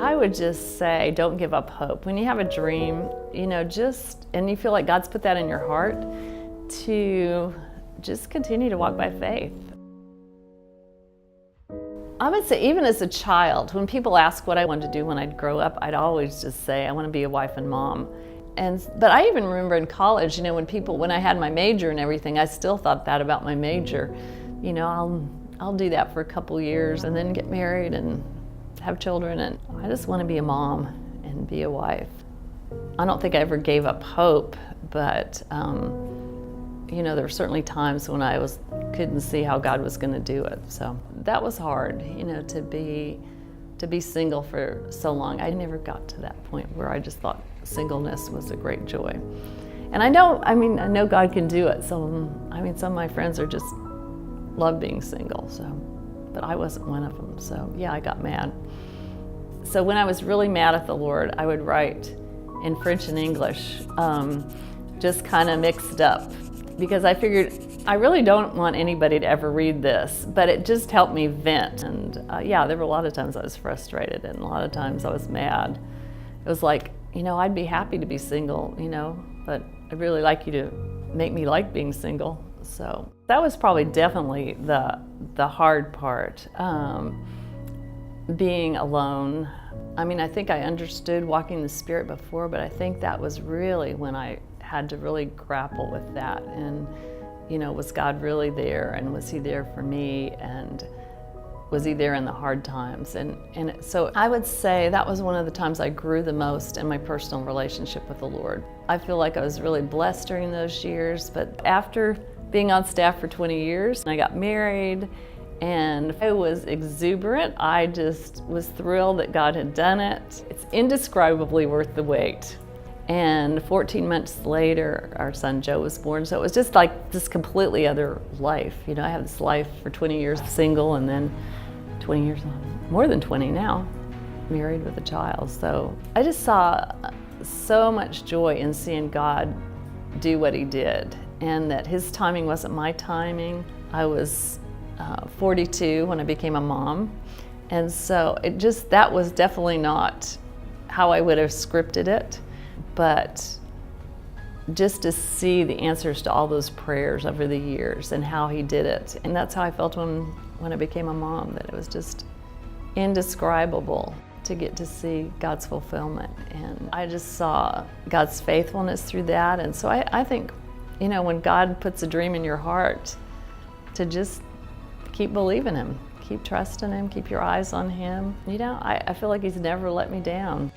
I would just say, don't give up hope. When you have a dream, and you feel like God's put that in your heart, to just continue to walk by faith. I would say, even as a child, when people ask what I wanted to do when I'd grow up, I'd always just say, I want to be a wife and mom. But I even remember in college, when I had my major and everything, I still thought that about my major. I'll do that for a couple years and then get married and have children, and I just want to be a mom and be a wife. I don't think I ever gave up hope, but there were certainly times when I couldn't see how God was going to do it. So that was hard, to be single for so long. I never got to that point where I just thought singleness was a great joy. And I know God can do it. So, some of my friends are just love being single. So, but I wasn't one of them. So yeah, I got mad. So when I was really mad at the Lord, I would write in French and English, just kind of mixed up, because I figured I really don't want anybody to ever read this, but it just helped me vent. And there were a lot of times I was frustrated, and a lot of times I was mad. It was like, I'd be happy to be single, but I'd really like you to make me like being single. So that was probably definitely the hard part, being alone. I think I understood walking in the Spirit before, but I think that was really when I had to really grapple with that. And, was God really there? And was He there for me? And was He there in the hard times? And so I would say that was one of the times I grew the most in my personal relationship with the Lord. I feel like I was really blessed during those years, but after being on staff for 20 years, I got married, and I was exuberant. I just was thrilled that God had done it. It's indescribably worth the wait. And 14 months later, our son Joe was born. So it was just like this completely other life. I had this life for 20 years single, and then 20 years, more than 20 now, married with a child. So I just saw so much joy in seeing God do what He did, and that His timing wasn't my timing. I was 42 when I became a mom. And so that was definitely not how I would have scripted it. But just to see the answers to all those prayers over the years and how He did it. And that's how I felt when I became a mom, that it was just indescribable to get to see God's fulfillment. And I just saw God's faithfulness through that. And so I think, when God puts a dream in your heart, to just keep believing Him, keep trusting Him, keep your eyes on Him. I feel like He's never let me down.